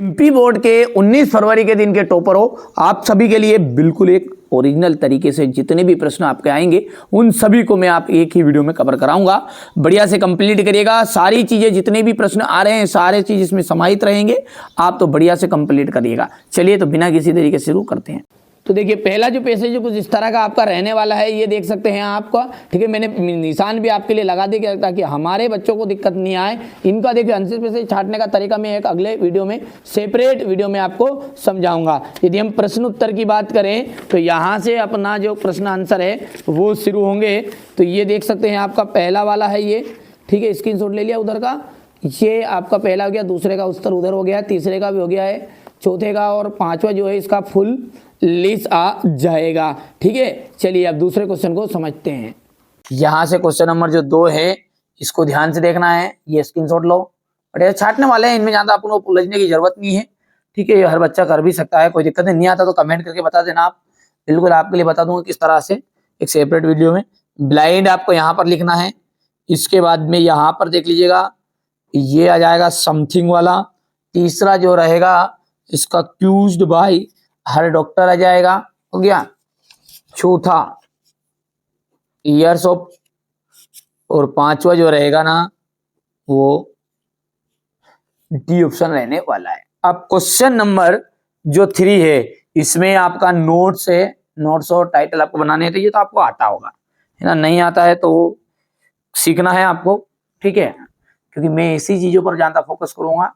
MP board के 19 फरवरी के दिन के टॉपर हो, आप सभी के लिए बिल्कुल एक ओरिजिनल तरीके से जितने भी प्रश्न आपके आएंगे उन सभी को मैं आप एक ही वीडियो में कवर कराऊंगा। बढ़िया से कंप्लीट करिएगा। सारी चीजें जितने भी प्रश्न आ रहे हैं सारे चीज इसमें समाहित रहेंगे, आप तो बढ़िया से कंप्लीट करिएगा। चलिए तो बिना किसी तरीके से शुरू करते हैं। तो देखिए पहला जो पैसेज जो कुछ इस तरह का आपका रहने वाला है, ये देख सकते हैं आपका, ठीक है। मैंने निशान भी आपके लिए लगा दिया ताकि हमारे बच्चों को दिक्कत नहीं आए। इनका देखिए आंसर पैसेज छांटने का तरीका मैं एक अगले वीडियो में सेपरेट वीडियो में आपको समझाऊंगा। यदि हम प्रश्न उत्तर की बात करें तो यहाँ से अपना जो प्रश्न आंसर है वो शुरू होंगे। तो ये देख सकते हैं आपका पहला वाला है ये, ठीक है। स्क्रीनशॉट ले लिया उधर का, ये आपका पहला हो गया, दूसरे का उत्तर उधर हो गया, तीसरे का भी हो गया है, चौथे का और पांचवा जो है इसका फुल लिस्ट आ जाएगा, ठीक है। चलिए अब दूसरे क्वेश्चन को समझते हैं। यहां से क्वेश्चन नंबर जो 2 है इसको ध्यान से देखना है। ये स्क्रीनशॉट लो, बड़े छाटने वाले हैं, इनमें ज्यादा आपको उलझने की जरूरत नहीं है, ठीक है। ये हर बच्चा कर भी सकता है, कोई दिक्कत नहीं आता तो कमेंट करके बता देना, आप बिल्कुल आपके लिए बता दूंगा किस तरह से एक सेपरेट वीडियो में। ब्लाइंड आपको यहाँ पर लिखना है। इसके बाद में यहाँ पर देख लीजिएगा, ये आ जाएगा समथिंग वाला। तीसरा जो रहेगा इसका क्यूज्ड बाय हर डॉक्टर आ जाएगा, हो गया। चौथा ईयर्स ऑफ, और पांचवा जो रहेगा ना वो डी ऑप्शन रहने वाला है। अब क्वेश्चन नंबर जो 3 है इसमें आपका नोट्स है, नोट्स और टाइटल आपको बनाने हैं। तो ये तो आपको आता होगा, है ना। नहीं आता है तो सीखना है आपको, ठीक है, क्योंकि मैं इसी चीजों पर ज्यादा फोकस करूंगा,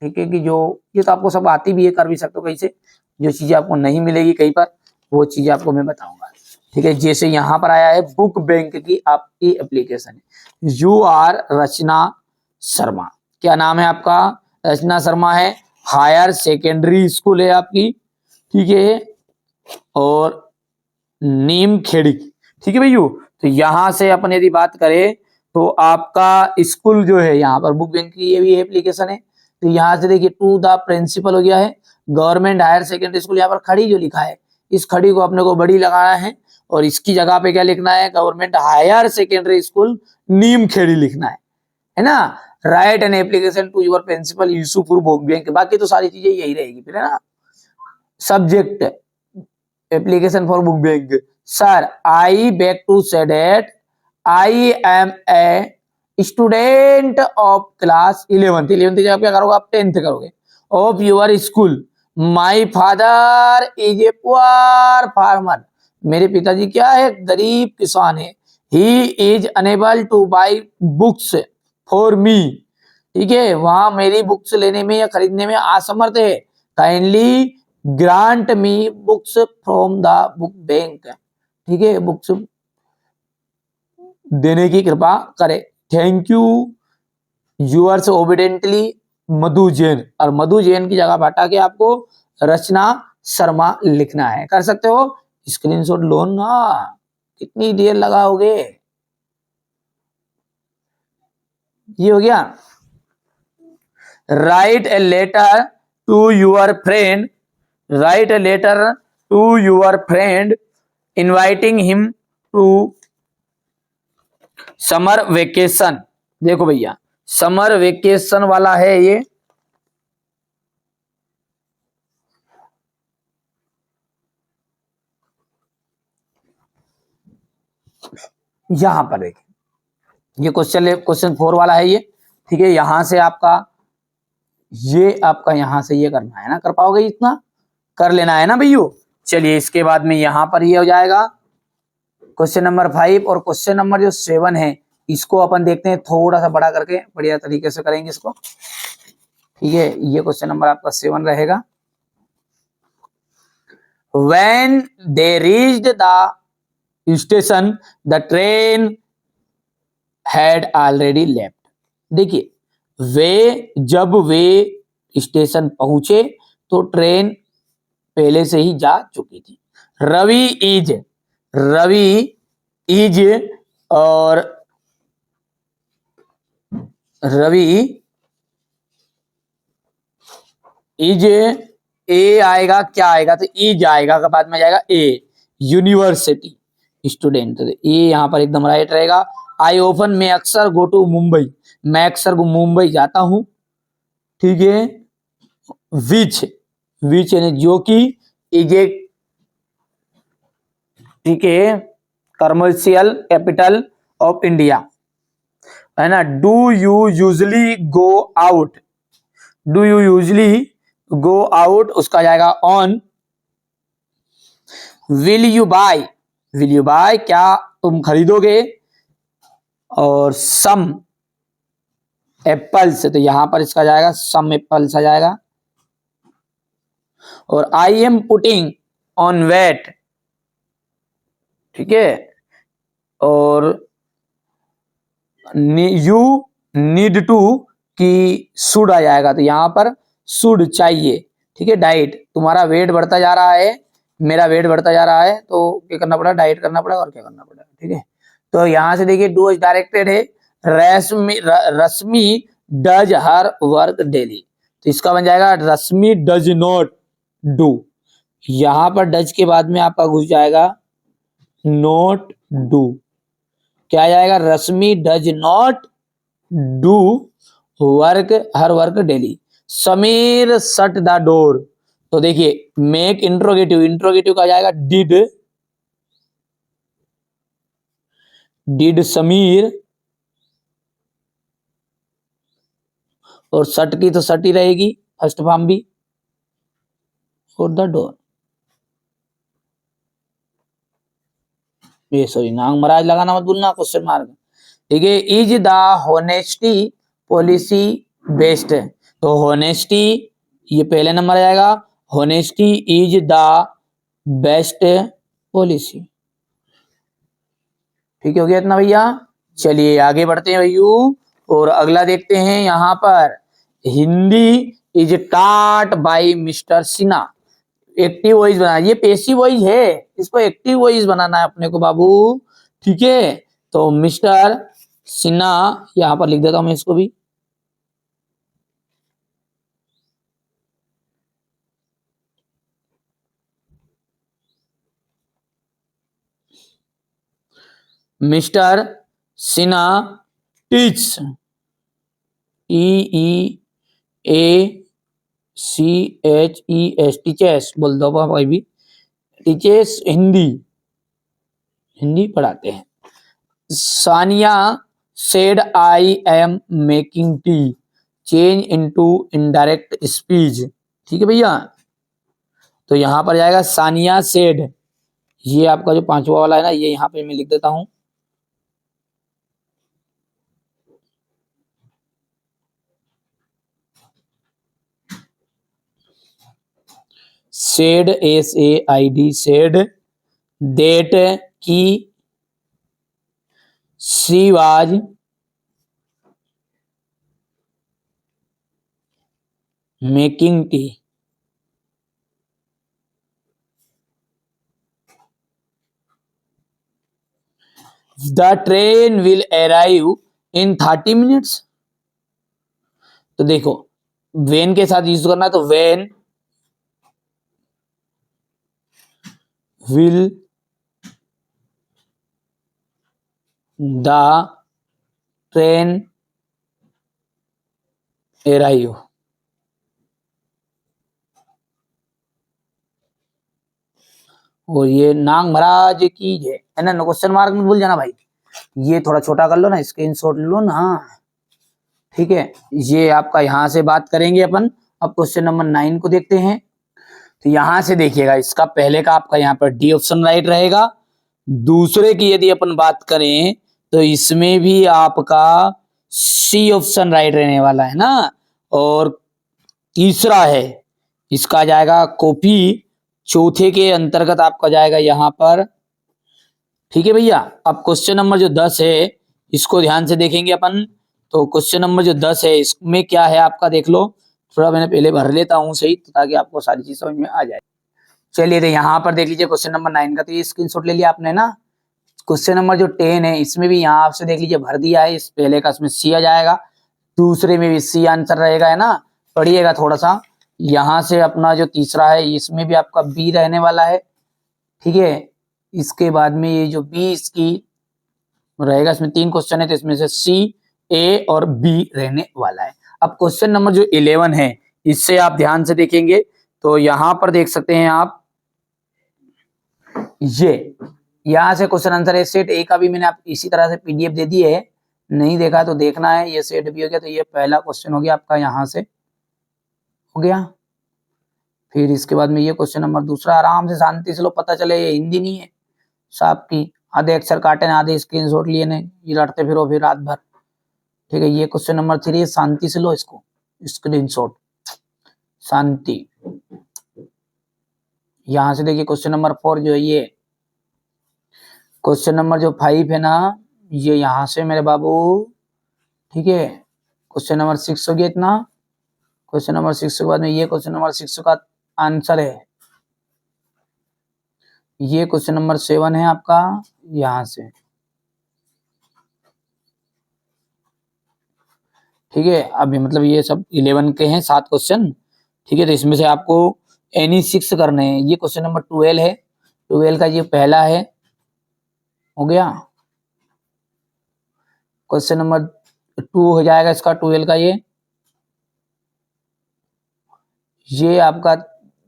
ठीक है। कि जो ये तो आपको सब आती भी है, कर भी सकते हो कहीं से। जो चीजें आपको नहीं मिलेगी कहीं पर वो चीजें आपको मैं बताऊंगा, ठीक है। जैसे यहाँ पर आया है बुक बैंक की आपकी एप्लीकेशन है। यू आर रचना शर्मा, क्या नाम है आपका? रचना शर्मा है। हायर सेकेंडरी स्कूल है आपकी, ठीक है, और नीम खेड़ी, ठीक है भैया। तो यहाँ से अपन यदि बात करें तो आपका स्कूल जो है यहाँ पर बुक बैंक की ये भी एप्लीकेशन है। तो यहाँ से देखिए टू द प्रिंसिपल हो गया है, गवर्नमेंट हायर सेकेंडरी स्कूल। यहाँ पर खड़ी जो लिखा है इस खड़ी को अपने को बड़ी लगाना है और इसकी जगह पे क्या लिखना है? Government higher secondary school Neem Khedi लिखना है ना। Write an application to your principal Yusufpur book bank. बाकी तो सारी चीजें यही रहेगी फिर, है ना। Subject application for book bank. Sir I beg to say that I am a student of class 11th जगह क्या करोगे आप? 10th करोगे। Of your school. My father is a poor farmer. मेरे पिताजी क्या है? गरीब किसान है। He is unable two by books for me, ठीक है, वहां मेरी बुक्स लेने में या खरीदने में असमर्थ है। Kindly grant me books from the book bank, ठीक है, बुक्स देने की कृपा करे। थैंक यू यूअर्स ओबिडेंटली मधु जैन। और मधु जैन की जगह हटा के आपको रचना शर्मा लिखना है। कर सकते हो, स्क्रीनशॉट लो ना, कितनी देर लगाओगे। ये हो गया। Write a letter to your friend, write a letter to your friend inviting him to summer vacation. देखो भैया समर वेकेशन वाला है ये, यहां पर देखिए ये क्वेश्चन 4 वाला है ये, ठीक है। यहां से आपका ये आपका यहां से ये करना है ना, कर पाओगे इतना कर लेना है ना भैया। चलिए इसके बाद में यहां पर ये हो जाएगा क्वेश्चन नंबर 5। और क्वेश्चन नंबर जो 7 है इसको अपन देखते हैं थोड़ा सा बड़ा करके, बढ़िया तरीके से करेंगे इसको, ठीक है। ये क्वेश्चन नंबर आपका 7 रहेगा। When they reached the station, the train had already left. देखिए जब वे स्टेशन पहुंचे तो ट्रेन पहले से ही जा चुकी थी। रवि इज और रवि इज ए आएगा, क्या आएगा? तो इज आएगा का बाद में जाएगा ए, यूनिवर्सिटी स्टूडेंट। ये यहाँ पर एकदम राइट रहेगा। आई ऑफन, मैं अक्सर गो टू मुंबई, मैं अक्सर मुंबई जाता हूं, ठीक है। विच, विच यानी जो कि, इज ए, ठीक है, कमर्शियल कैपिटल ऑफ इंडिया, है ना। Do you usually go out, do you usually go out, उसका जाएगा on. Will you buy, will you buy क्या तुम खरीदोगे, और सम एप्पल्स, तो यहां पर इसका जाएगा सम एप्पल्स आ जाएगा। और I am putting on weight, ठीक है, और यू नीड टू की शुड आ जाएगा, तो यहां पर शुड चाहिए, ठीक है। डाइट, तुम्हारा वेट बढ़ता जा रहा है, मेरा वेट बढ़ता जा रहा है, तो क्या करना पड़ा, डाइट करना पड़ेगा, और क्या करना पड़ेगा, ठीक है। तो यहां से देखिए डू इज डायरेक्टेड है, रश्मि डज हर वर्क डेली, तो इसका बन जाएगा रश्मि डज नॉट डू, यहां पर डज के बाद में आपका घुस जाएगा नॉट डू, क्या जाएगा, Rashmi does not do work her work daily. Sameer shut the door, तो देखिए मेक इंट्रोगेटिव, इंट्रोगेटिव का जाएगा डिड समीर, और शट की तो शट ही रहेगी फर्स्ट फॉर्म भी, और द डोर, ये सॉरी नांग महाराज लगाना मत भूलना, क्वेश्चन मार्क, ठीक है। Is the honesty policy best, तो होनेस्टी ये पहले नंबर आएगा, honesty is the best policy, ठीक हो गया इतना भैया। चलिए आगे बढ़ते हैं भैयू, और अगला देखते हैं यहां पर, Hindi is taught by mister Sinha, active voice बनाना, ये पेसिव वॉइस है, इसको एक्टिव वॉइस बनाना है अपने को बाबू, ठीक है। तो मिस्टर सिन्हा, यहां पर लिख देता हूं मैं इसको भी, mister Sinha teach, TEACHES, teachers बोल दो भाई भी, टीचर्स हिंदी, हिंदी पढ़ाते हैं। Sania said I am making tea, change into indirect speech, ठीक है भैया। तो यहां पर जाएगा सानिया सेड, ये आपका जो पांचवा वाला है ना, ये यहां पे मैं लिख देता हूं, सेड SAID सेड, डेट की she was making tea, the train will arrive in 30 minutes, तो देखो वेन के साथ यूज करना, तो when will the train arrive, और ये नांग महाराज की है ना, क्वेश्चन मार्क में भूल जाना भाई, ये थोड़ा छोटा कर लो ना, स्क्रीनशॉट लो ना, ठीक है। ये आपका यहां से बात करेंगे अपन, अब क्वेश्चन नंबर 9 को देखते हैं। तो यहां से देखिएगा, इसका पहले का आपका यहाँ पर डी ऑप्शन राइट रहेगा, दूसरे की यदि अपन बात करें तो इसमें भी आपका सी ऑप्शन राइट रहने वाला है ना, और तीसरा है इसका जाएगा कॉपी, चौथे के अंतर्गत आपका जाएगा यहां पर, ठीक है भैया। अब क्वेश्चन नंबर जो 10 है इसको ध्यान से देखेंगे अपन, तो क्वेश्चन नंबर जो 10 है इसमें क्या है आपका देख लो, थोड़ा मैंने पहले भर लेता हूं सही, ताकि आपको सारी चीज समझ में आ जाए। चलिए तो यहाँ पर देख लीजिए क्वेश्चन नंबर 9 का, तो ये स्क्रीनशॉट ले लिया आपने ना। क्वेश्चन नंबर जो 10 है इसमें भी यहाँ आपसे देख लीजिए भर दिया है, इस पहले का इसमें सी आ जाएगा, दूसरे में भी सी आंसर रहेगा, है ना, पढ़िएगा थोड़ा सा। यहाँ से अपना जो तीसरा है इसमें भी आपका बी रहने वाला है, ठीक है। इसके बाद में ये जो बी इसकी रहेगा, इसमें 3 क्वेश्चन है, तो इसमें से सी, ए और बी रहने वाला है। अब क्वेश्चन नंबर जो 11 है इससे आप ध्यान से देखेंगे तो यहां पर देख सकते हैं आप, ये यहां से क्वेश्चन आंसर है। सेट ए का भी मैंने आप इसी तरह से पीडीएफ दे दी है, नहीं देखा तो देखना है। ये सेट बी हो गया, तो ये पहला क्वेश्चन हो गया आपका, यहां से हो गया। फिर इसके बाद में ये क्वेश्चन नंबर दूसरा, आराम से शांति से लो, पता चले ये हिंदी नहीं है साहब की, आधे अक्षर काटे ना, आधे स्क्रीनशॉट लिए नहीं, ये रटते फिरो फिर रात भर। ठीक है, ये क्वेश्चन नंबर 3, शांति से लो इसको, स्क्रीनशॉट, शांति। यहां से देखिए क्वेश्चन नंबर 4 जो है ये, क्वेश्चन नंबर जो 5 है ना, ये यहां से मेरे बाबू। ठीक है, क्वेश्चन नंबर 6 हो गया इतना। क्वेश्चन नंबर 6 के बाद में ये क्वेश्चन नंबर 6 का आंसर है, ये क्वेश्चन नंबर 7 है आपका, यहां से। ठीक है, अभी मतलब ये सब 11 के हैं, 7 क्वेश्चन। ठीक है, तो इसमें से आपको एनी 6 करने हैं। ये क्वेश्चन नंबर 12 है, 12 का ये पहला है, हो गया। क्वेश्चन नंबर 2 हो जाएगा इसका, 12 का ये आपका,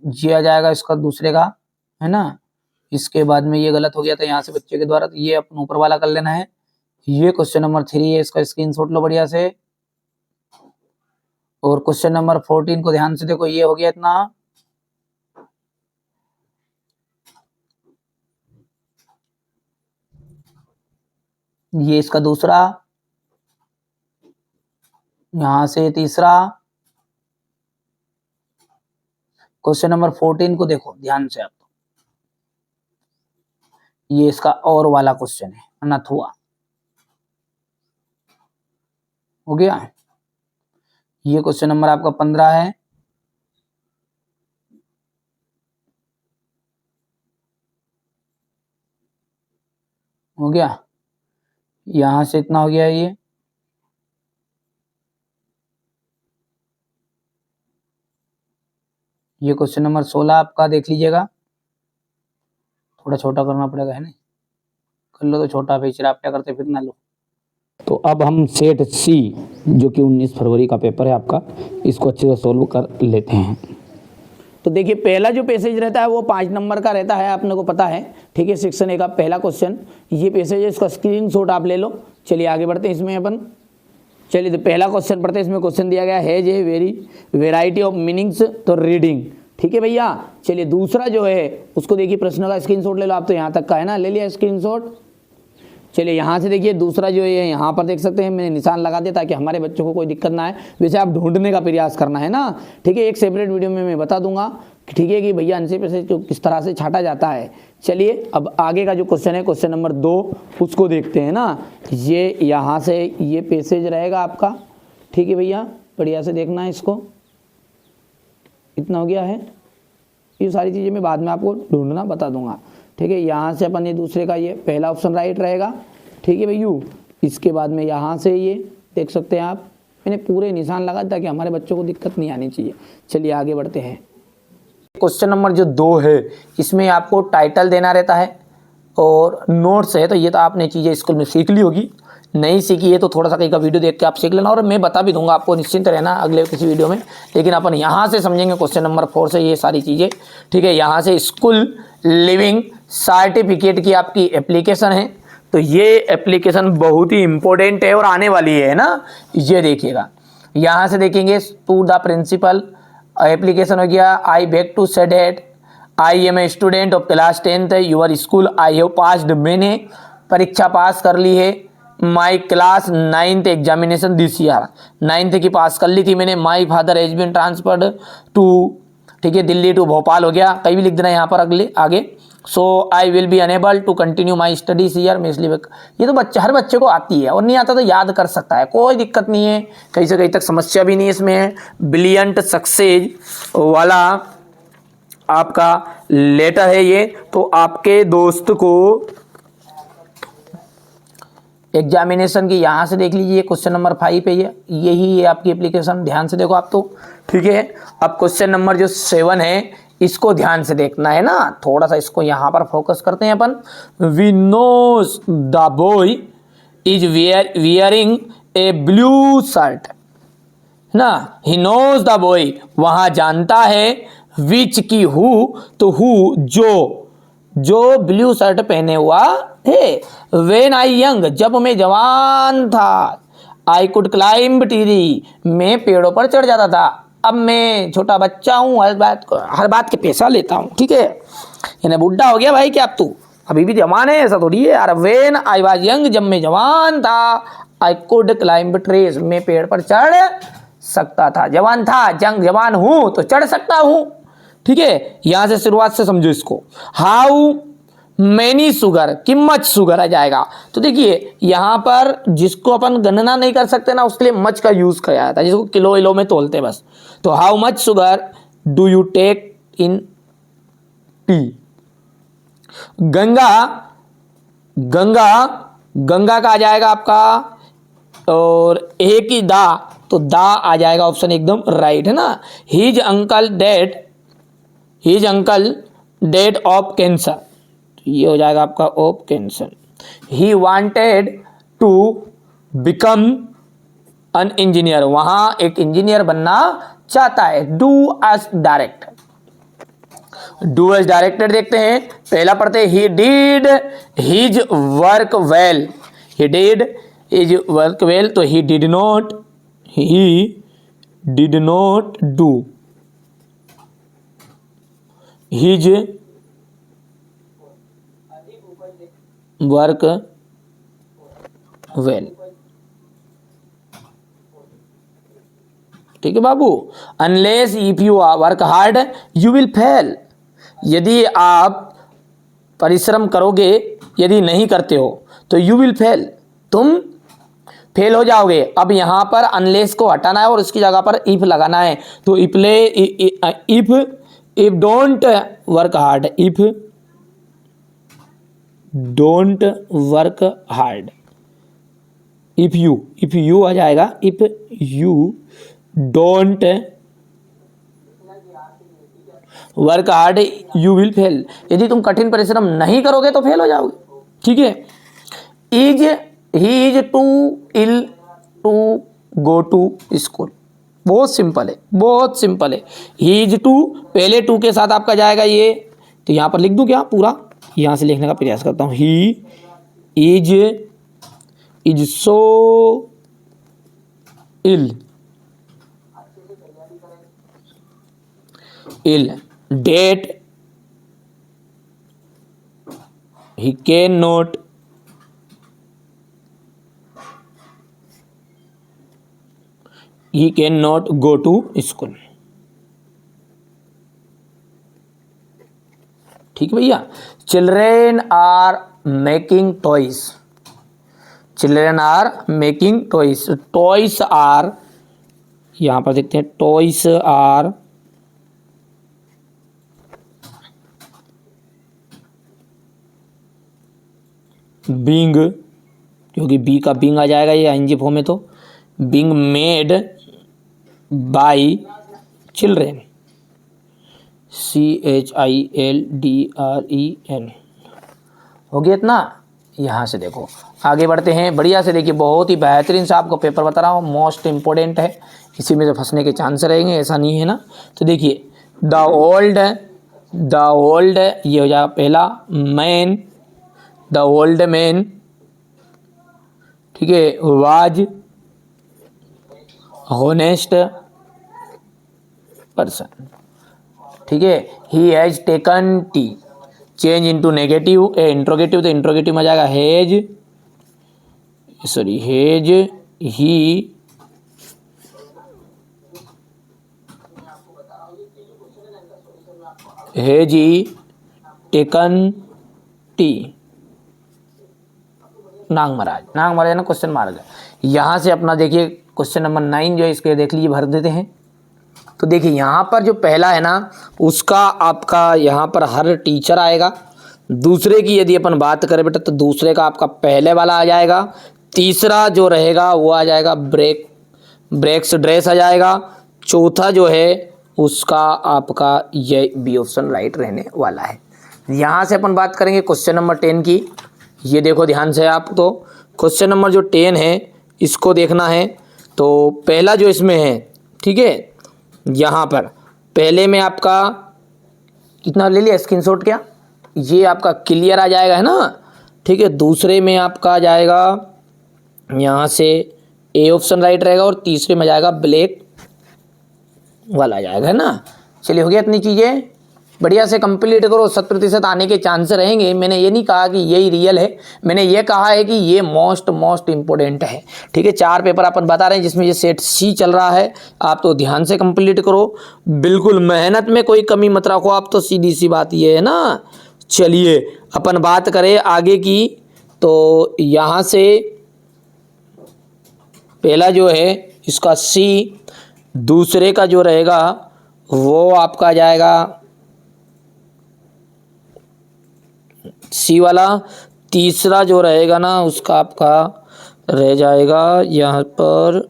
ये आ जाएगा इसका दूसरे का, है ना। इसके बाद में ये गलत हो गया था यहाँ से बच्चे के द्वारा, तो ये अपन ऊपर वाला कर लेना है। ये क्वेश्चन नंबर 3 है, इसका स्क्रीनशॉट लो बढ़िया से। और क्वेश्चन नंबर 14 को ध्यान से देखो, ये हो गया इतना। ये इसका दूसरा, यहां से तीसरा। क्वेश्चन नंबर 14 को देखो ध्यान से आप, ये इसका और वाला क्वेश्चन है, अनथुआ, हो गया। ये क्वेश्चन नंबर आपका 15 है, हो गया। यहां से इतना हो गया ये क्वेश्चन नंबर 16 आपका देख लीजिएगा, थोड़ा छोटा करना पड़ेगा, है ना, कर लो तो छोटा, फिर चिरापटा करते फिर ना लो। तो अब हम सेट सी जो कि 19 फरवरी का पेपर है आपका, इसको अच्छे से सोल्व कर लेते हैं। तो देखिए पहला जो पैसेज रहता है वो 5 नंबर का रहता है, आपने को पता है। ठीक है, सेक्शन ए का पहला क्वेश्चन ये पैसेज है, इसका स्क्रीनशॉट आप ले लो। चलिए आगे बढ़ते हैं इसमें अपन। चलिए तो पहला क्वेश्चन पढ़ते हैं। इसमें क्वेश्चन दिया गया है जे वेराइटी ऑफ मीनिंग्स, तो रीडिंग। ठीक है भैया। चलिए दूसरा जो है उसको देखिए, प्रश्न का स्क्रीनशॉट ले लो आप, तो यहाँ तक का है ना, ले लिया स्क्रीनशॉट। चलिए यहाँ से देखिए दूसरा जो है यहाँ पर देख सकते हैं, मैंने निशान लगा दिया ताकि हमारे बच्चों को कोई दिक्कत ना आए। वैसे आप ढूंढने का प्रयास करना है ना। ठीक है, एक सेपरेट वीडियो में मैं बता दूंगा, ठीक है, कि भैया आंसर पे से जो किस तरह से छाटा जाता है। चलिए अब आगे का जो क्वेश्चन है, क्वेश्चन नंबर 2, उसको देखते हैं ना। ये यहाँ से ये पैसेज रहेगा आपका। ठीक है भैया, बढ़िया से देखना है इसको। इतना हो गया है, ये सारी चीज़ें मैं बाद में आपको ढूंढना बता दूंगा। ठीक है, यहाँ से अपन ये दूसरे का ये पहला ऑप्शन राइट रहेगा। ठीक है भैया, इसके बाद में यहाँ से ये देख सकते हैं आप, मैंने पूरे निशान लगा ताकि हमारे बच्चों को दिक्कत नहीं आनी चाहिए। चलिए आगे बढ़ते हैं। क्वेश्चन नंबर जो 2 है, इसमें आपको टाइटल देना रहता है और नोट्स है। तो ये तो आपने चीज़ें स्कूल में सीख ली होगी, नहीं सीखी है तो थोड़ा सा कहीं का वीडियो देख के आप सीख लेना, और मैं बता भी दूंगा आपको, निश्चिंत रहना अगले किसी वीडियो में। लेकिन अपन यहाँ से समझेंगे क्वेश्चन नंबर 4 से ये सारी चीज़ें। ठीक है, यहाँ से स्कूल लिविंग सर्टिफिकेट की आपकी एप्लीकेशन है, तो ये एप्लीकेशन बहुत ही इंपॉर्टेंट है और आने वाली है ना। ये देखिएगा, यहाँ से देखेंगे टू द प्रिंसिपल, एप्लीकेशन हो गया। I beg to say that I am a student of class 10th your school, I have passed, मैंने परीक्षा पास कर ली है। My class 9th examination this year, 9th की पास कर ली थी मैंने। My father has been transferred to, ठीक है, दिल्ली टू भोपाल हो गया, कहीं भी लिख देना यहाँ पर अगले आगे। So I will be unable to continue my studies year, मैं इसलिए, ये तो बच्चा हर बच्चे को आती है, और नहीं आता तो याद कर सकता है, कोई दिक्कत नहीं है, कहीं से कहीं तक समस्या भी नहीं है इसमें। ब्रिलियंट सक्सेस वाला आपका लेटर है ये, तो आपके दोस्त को एग्जामिनेशन की यहाँ से देख लीजिए, क्वेश्चन नंबर 5 है ये, यही है आपकी एप्लीकेशन, ध्यान से देखो आप तो। ठीक है, अब क्वेश्चन नंबर जो 7 है, इसको ध्यान से देखना है ना, थोड़ा सा इसको यहाँ पर फोकस करते हैं अपन। We knows the boy is wearing a blue shirt, ना, ही नोज द बॉय, वहां जानता है, विच की हु, तो हु जो ब्लू शर्ट पहने हुआ है। वेन आई यंग, जब मैं जवान था, आई कुड क्लाइंब ट्री, मैं पेड़ों पर चढ़ जाता था। अब मैं छोटा बच्चा हूँ, हर बात के पैसा लेता हूँ, ठीक है। यानी बुढ़ा हो गया भाई क्या अब तू, अभी भी जवान है, ऐसा थोड़ी है यार। वेन आई वाज यंग, जब मैं जवान था, आई कुड क्लाइंब ट्रीज, मैं पेड़ पर चढ़ सकता था। जवान था, जवान हूं तो चढ़ सकता हूं, ठीक है। यहां से शुरुआत से समझो इसको। हाउ मैनी शुगर, कि मच शुगर आ जाएगा। तो देखिए यहां पर जिसको अपन गणना नहीं कर सकते ना, उसके लिए मच का यूज किया जाता है, जिसको किलो विलो में तोलते बस। तो how much sugar do you take in tea. Ganga, Ganga का आ जाएगा आपका, और एक ही दा, तो दा आ जाएगा ऑप्शन एकदम राइट है ना। His uncle dead of cancer, तो ये हो जाएगा आपका of cancer. He wanted to become an engineer, वहां एक इंजीनियर बनना चाहता है। Do as direct, do as directed देखते हैं। पहला पढ़ते हैं, he did his work well, he did his work well, तो he did not do his work well, ठीक है बाबू। Unless if you work hard you will fail, यदि आप परिश्रम करोगे, यदि नहीं करते हो तो यू विल फेल, तुम फेल हो जाओगे। अब यहां पर अनलेस को हटाना है और उसकी जगह पर इफ लगाना है। तो if don't work hard, if don't work hard, if you आ जाएगा, if you don't work hard you will fail, यदि तुम कठिन परिश्रम नहीं करोगे तो फेल हो जाओगे, ठीक है। He is too ill to go to school, बहुत सिंपल है, बहुत सिंपल है। ही इज टू, पहले टू के साथ आपका जाएगा ये, तो यहां पर लिख दूं क्या पूरा, यहां से लिखने का प्रयास करता हूं। He is so ill that he cannot go to school, ठीक है भैया। Children are making toys, children are making toys, toys are, यहां पर देखते हैं, टॉयज आर बींग, क्योंकि बी का बींग आ जाएगा ये आईएनजी फॉर्म में, तो being made by children, CHILDREN, हो गया इतना। यहाँ से देखो आगे बढ़ते हैं, बढ़िया से देखिए, बहुत ही बेहतरीन से आपको पेपर बता रहा हूँ, मोस्ट इम्पोर्टेंट है, इसी में से फंसने के चांस रहेंगे, ऐसा नहीं है ना। तो देखिए द ओल्ड, ये हो जाएगा पहला, मैन, द ओल्ड मैन, ठीक है, वाज होनेस्ट पर्सन, ठीक है। He has taken T, change into negative, interrogative, तो इंट्रोगेटिव में जाएगा हैज ही टेकन टी, नांग महाराज ना क्वेश्चन मार्क। यहाँ से अपना देखिए क्वेश्चन नंबर 9 जो है, इसके देख लीजिए, भर देते हैं। तो देखिए यहाँ पर जो पहला है ना, उसका आपका यहाँ पर हर टीचर आएगा। दूसरे की यदि अपन बात करें बेटा, तो दूसरे का आपका पहले वाला आ जाएगा। तीसरा जो रहेगा वो आ जाएगा ब्रेक्स ड्रेस आ जाएगा। चौथा जो है उसका आपका ये बी ऑप्शन राइट रहने वाला है। यहाँ से अपन बात करेंगे क्वेश्चन नंबर 10 की। ये देखो ध्यान से आप, तो क्वेश्चन नंबर जो 10 है इसको देखना है। तो पहला जो इसमें है ठीक है। यहाँ पर पहले में आपका कितना ले लिया स्क्रीनशॉट, क्या ये आपका क्लियर आ जाएगा है ना, ठीक है। दूसरे में आपका आ जाएगा यहाँ से ए ऑप्शन राइट रहेगा और तीसरे में जाएगा ब्लैक वाला आ जाएगा, है ना। चलिए हो गया इतनी चीज़ें, बढ़िया से कंप्लीट करो, 100% आने के चांस रहेंगे। मैंने ये नहीं कहा कि यही रियल है, मैंने ये कहा है कि ये मोस्ट इम्पोर्टेंट है, ठीक है। 4 पेपर अपन बता रहे हैं जिसमें ये सेट सी चल रहा है, आप तो ध्यान से कंप्लीट करो, बिल्कुल मेहनत में कोई कमी मत रखो आप, तो सीधी सी बात ये है ना। चलिए अपन बात करें आगे की, तो यहाँ से पहला जो है इसका सी, दूसरे का जो रहेगा वो आपका जाएगा सी वाला, तीसरा जो रहेगा ना उसका आपका रह जाएगा यहाँ पर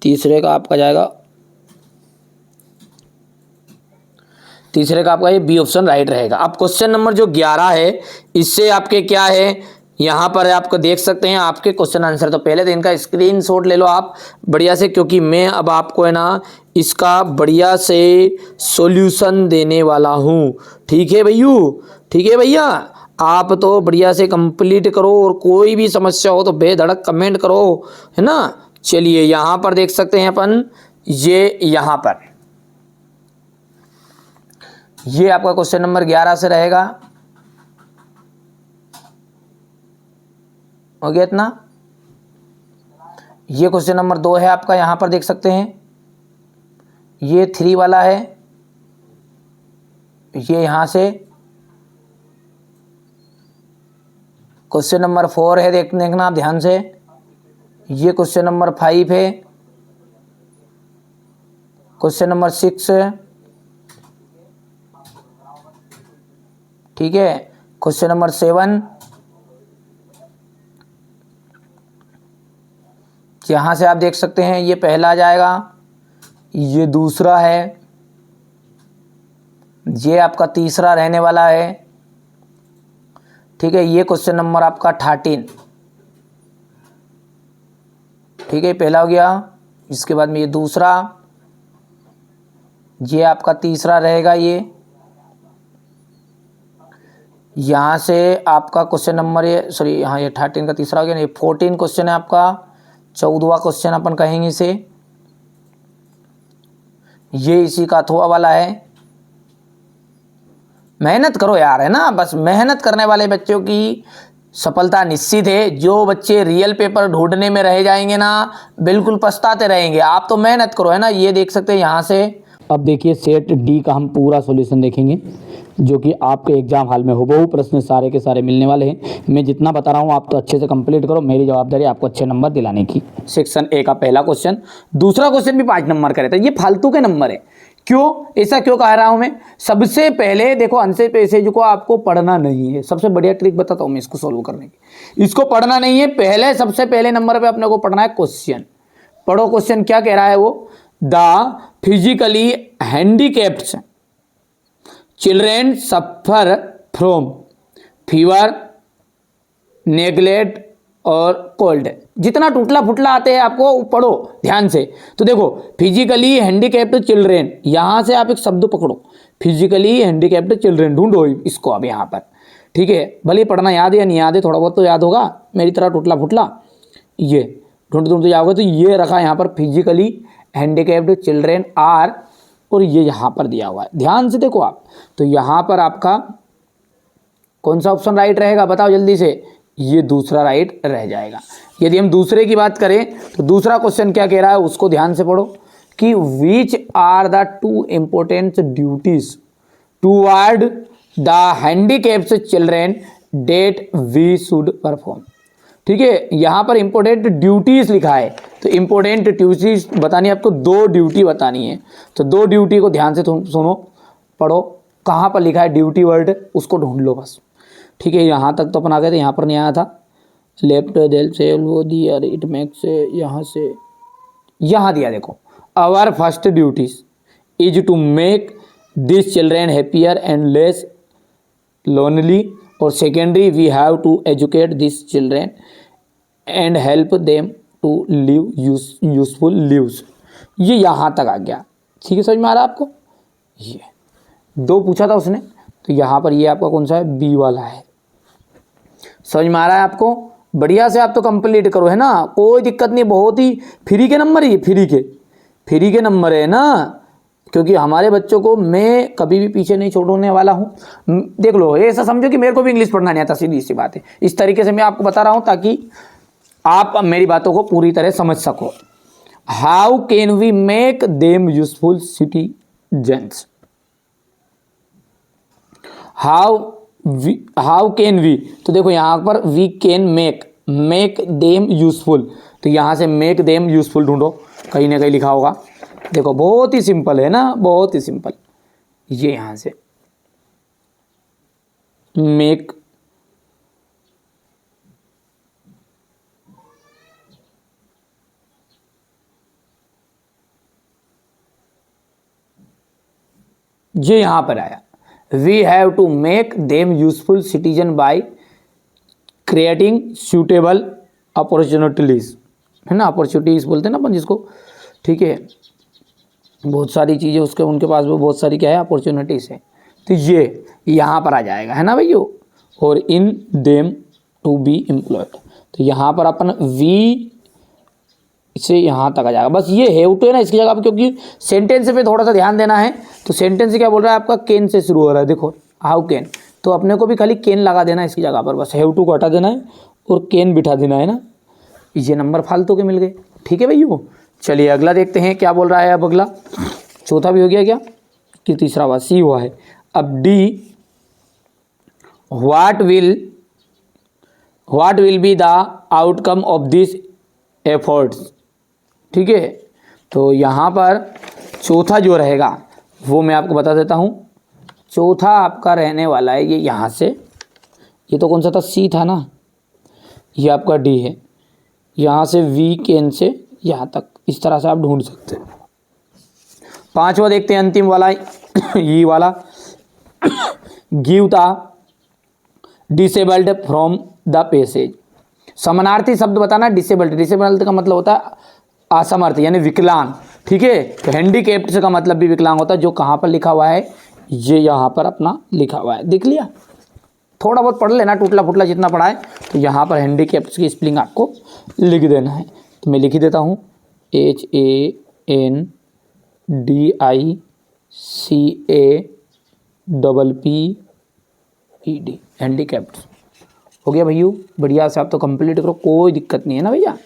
तीसरे का आपका जाएगा, तीसरे का आपका ये बी ऑप्शन राइट रहेगा। अब क्वेश्चन नंबर जो 11 है, इससे आपके क्या है, यहाँ पर आपको देख सकते हैं आपके क्वेश्चन आंसर। तो पहले तो इनका स्क्रीनशॉट ले लो आप बढ़िया से, क्योंकि मैं अब आपको है ना इसका बढ़िया से सॉल्यूशन देने वाला हूँ, ठीक है भैया, ठीक है भैया। आप तो बढ़िया से कंप्लीट करो और कोई भी समस्या हो तो बेधड़क कमेंट करो, है ना। चलिए यहाँ पर देख सकते हैं अपन, ये यहाँ पर ये आपका क्वेश्चन नंबर 11 से रहेगा, हो गया इतना। ये क्वेश्चन नंबर 2 है आपका, यहाँ पर देख सकते हैं ये 3 वाला है, ये यहाँ से क्वेश्चन नंबर 4 है, देखना आप ध्यान से, ये क्वेश्चन नंबर 5 है, क्वेश्चन नंबर 6 है, ठीक है, क्वेश्चन नंबर 7, यहाँ से आप देख सकते हैं ये पहला आ जाएगा, ये दूसरा है, ये आपका तीसरा रहने वाला है, ठीक है। ये क्वेश्चन नंबर आपका 13, ठीक है, पहला हो गया। इसके बाद में ये दूसरा, ये आपका तीसरा रहेगा, ये यहाँ से आपका क्वेश्चन नंबर ये सॉरी हाँ ये 13 का तीसरा हो गया, ये 14 क्वेश्चन है आपका, 14वां क्वेश्चन अपन कहेंगे इसे, ये इसी का अथवा वाला है। मेहनत करो यार, है ना, बस मेहनत करने वाले बच्चों की सफलता निश्चित है। जो बच्चे रियल पेपर ढूंढने में रह जाएंगे ना, बिल्कुल पछताते रहेंगे। आप तो मेहनत करो, है ना। ये देख सकते हैं यहाँ से। अब देखिए सेट डी का हम पूरा सॉल्यूशन देखेंगे, जो कि आपके एग्जाम हॉल में हुबहू प्रश्न सारे के सारे मिलने वाले हैं। मैं जितना बता रहा हूँ आप तो अच्छे से कंप्लीट करो, मेरी जवाबदारी आपको अच्छे नंबर दिलाने की। सेक्शन ए का पहला क्वेश्चन, दूसरा क्वेश्चन भी 5 नंबर का रहता है। ये फालतू के नंबर है, क्यों ऐसा क्यों कह रहा हूं मैं। सबसे पहले देखो आंसर पैसेज को आपको पढ़ना नहीं है, सबसे बढ़िया ट्रिक बताता हूं मैं इसको सोल्व करने की। इसको पढ़ना नहीं है, पहले सबसे पहले नंबर पे अपने को पढ़ना है क्वेश्चन। पढ़ो क्वेश्चन क्या कह रहा है वो, the physically handicapped children suffer from fever, neglect और कोल्ड। जितना टूटला फुटला आते हैं आपको वो पढ़ो ध्यान से। तो देखो फिजिकली हैंडीकैप्ड चिल्ड्रेन, यहां से आप एक शब्द पकड़ो, फिजिकली हैंडीकैप्ड चिल्ड्रेन, ढूंढो इसको अब यहाँ पर, ठीक है। भले पढ़ना याद है या नहीं याद है, थोड़ा बहुत तो याद होगा, मेरी तरह टूटला फुटला ये ढूंढते जाओगे। तो ये रखा यहाँ पर फिजिकली हैंडीकैप्ड चिल्ड्रेन आर, और ये यहाँ पर दिया हुआ है, ध्यान से देखो आप। तो यहाँ पर आपका कौन सा ऑप्शन राइट रहेगा बताओ जल्दी से, ये दूसरा राइट रह जाएगा। यदि हम दूसरे की बात करें तो दूसरा क्वेश्चन क्या कह रहा है उसको ध्यान से पढ़ो कि which are the 2 important duties toward the handicapped children that we should perform. ठीक है, यहाँ पर इंपॉर्टेंट ड्यूटीज लिखा है, तो इंपॉर्टेंट ड्यूटीज बतानी है आपको, 2 ड्यूटी बतानी है। तो 2 ड्यूटी को ध्यान से सुनो, पढ़ो, कहाँ पर लिखा है ड्यूटी वर्ड, उसको ढूंढ लो बस। ठीक है, यहाँ तक तो अपन आ गए थे, यहाँ पर नहीं आया था। लेफ्ट डेल से वो दिया, इट मेक्स से यहाँ से यहाँ दिया, देखो our first duties is to make this children happier and less lonely, और secondary we have to educate this children and help them to live useful lives. ये यहाँ तक आ गया, ठीक है, समझ में आ रहा है आपको। ये 2 पूछा था उसने, तो यहाँ पर ये आपका कौन सा है, बी वाला है। समझ में आ रहा है आपको। बढ़िया से आप तो कंप्लीट करो, है ना, कोई दिक्कत नहीं, बहुत ही फ्री के नंबर, ये फ्री के नंबर है ना, क्योंकि हमारे बच्चों को मैं कभी भी पीछे नहीं छोड़ने वाला हूँ। देख लो, ऐसा समझो कि मेरे को भी इंग्लिश पढ़ना नहीं आता, सीधी सी बात है। इस तरीके से मैं आपको बता रहा हूँ ताकि आप मेरी बातों को पूरी तरह समझ सको। How can we make them useful citizens, how can we, तो देखो यहाँ पर we can make them useful, तो यहाँ से मेक देम यूजफुल ढूंढो, कहीं ना कहीं लिखा होगा। देखो बहुत ही सिंपल है ना, बहुत ही सिंपल। ये यहाँ से मेक ये यहाँ पर आया, we have to make them useful citizen by creating suitable opportunities, है ना, अपॉर्चुनिटीज बोलते हैं ना अपन जिसको, ठीक है, बहुत सारी चीज़ें उसके उनके पास भी बहुत सारी क्या है, अपॉर्चुनिटीज है। तो ये यहाँ पर आ जाएगा, है ना भैया, और in them to be employed, तो यहाँ पर अपन वी से यहाँ तक आ जाएगा। बस ये हैव टू है ना इसकी जगह पर, क्योंकि सेंटेंस पे थोड़ा सा ध्यान देना है। तो सेंटेंस क्या बोल रहा है आपका, कैन से शुरू हो रहा है, देखो हाउ कैन, तो अपने को भी खाली कैन लगा देना है इसकी जगह पर, बस हैव टू को हटा देना है और कैन बिठा देना है ना। ये नंबर फालतू के मिल गए, ठीक है भैया। चलिए अगला देखते हैं क्या बोल रहा है। अब अगला चौथा भी हो गया क्या, कि तीसरा हुआ, सी हुआ है। अब D, what will be the outcome of this efforts, ठीक है। तो यहाँ पर चौथा जो रहेगा वो मैं आपको बता देता हूँ। चौथा आपका रहने वाला है ये यहाँ से, ये तो कौन सा था, सी था ना, ये आपका डी है। यहाँ से वी कैन से यहाँ तक, इस तरह से आप ढूंढ सकते हैं। पांचवा देखते हैं, अंतिम वाला ये वाला, give the disabled from the passage. समानार्थी शब्द बताना, डिसेबल्ड का मतलब होता है असमर्थ यानी विकलांग, ठीक है। तो हैंडीकैप्ड का मतलब भी विकलांग होता है, जो कहाँ पर लिखा हुआ है, ये यहाँ पर अपना लिखा हुआ है, देख लिया। थोड़ा बहुत पढ़ लेना, टूटला फुटला जितना पढ़ा है। तो यहाँ पर हैंडीकैप्ड की स्पेलिंग आपको लिख देना है, तो मैं लिख ही देता हूँ, HANDICAPPED, हैंडीकैप्ड हो गया भैया। बढ़िया से आप तो कंप्लीट करो, कोई दिक्कत नहीं है ना भैया।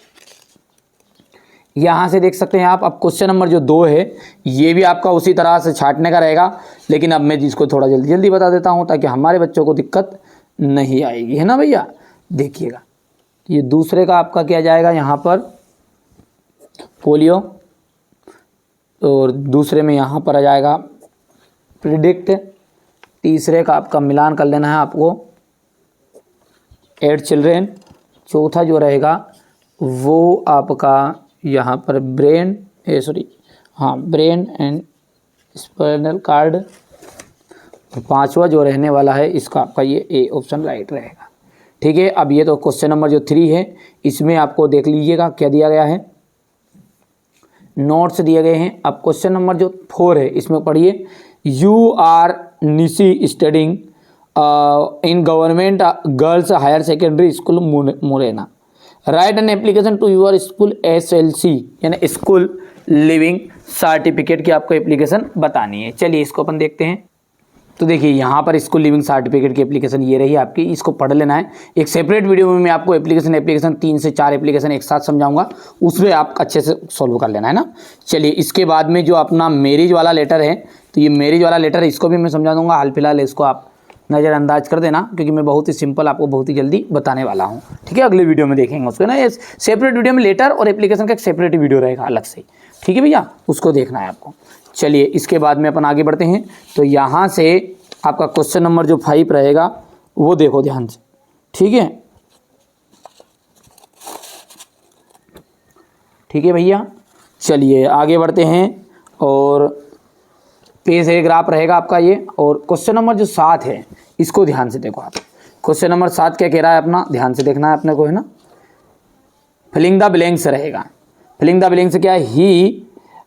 यहाँ से देख सकते हैं आप। अब क्वेश्चन नंबर जो 2 है ये भी आपका उसी तरह से छांटने का रहेगा, लेकिन अब मैं जिसको थोड़ा जल्दी जल्दी बता देता हूँ ताकि हमारे बच्चों को दिक्कत नहीं आएगी, है ना भैया। देखिएगा, ये दूसरे का आपका क्या जाएगा, यहाँ पर पोलियो, और दूसरे में यहाँ पर आ जाएगा प्रिडिक्ट, तीसरे का आपका मिलान कर लेना है आपको 8 चिल्ड्रेन, चौथा जो रहेगा वो आपका यहाँ पर ब्रेन एंड स्पाइनल कार्ड, और पांचवा जो रहने वाला है इसका आपका ये ए ऑप्शन राइट रहेगा, ठीक है। अब ये तो क्वेश्चन नंबर जो 3 है, इसमें आपको देख लीजिएगा क्या दिया गया है, नोट्स दिए गए हैं। अब क्वेश्चन नंबर जो 4 है इसमें पढ़िए, you are Nishi studying in government girls higher secondary school Morena, write an application to your school SLC यानी स्कूल लिविंग सर्टिफिकेट की आपको एप्लीकेशन बतानी है। चलिए इसको अपन देखते हैं। तो देखिए यहाँ पर स्कूल लिविंग सर्टिफिकेट की एप्लीकेशन ये रही आपकी, इसको पढ़ लेना है। एक सेपरेट वीडियो में मैं आपको एप्लीकेशन 3 से 4 एप्लीकेशन एक साथ समझाऊंगा, उसमें आप अच्छे से सॉल्व कर लेना है ना। चलिए इसके बाद में जो अपना मैरिज वाला लेटर है, तो ये मैरिज वाला लेटर है, इसको भी मैं समझा दूंगा। हाल फिलहाल इसको आप नज़रअंदाज कर देना, क्योंकि मैं बहुत ही सिंपल आपको बहुत ही जल्दी बताने वाला हूँ, ठीक है। अगले वीडियो में देखेंगे उसको ना, ये सेपरेट वीडियो में लेटर और एप्लीकेशन का एक सेपरेट वीडियो रहेगा अलग से, ठीक है भैया, उसको देखना है आपको। चलिए इसके बाद में अपन आगे बढ़ते हैं। तो यहाँ से आपका क्वेश्चन नंबर जो 5 रहेगा वो देखो ध्यान से, ठीक है, ठीक है भैया। चलिए आगे बढ़ते हैं, और पेज ए ग्राफ रहेगा आपका ये। और क्वेश्चन नंबर जो 7 है इसको ध्यान से देखो आप। क्वेश्चन नंबर 7 क्या कह रहा है अपना, ध्यान से देखना है अपने को, है ना। फिलिंग द ब्लैंक्स रहेगा। फिलिंग द ब्लैंक्स क्या है, ही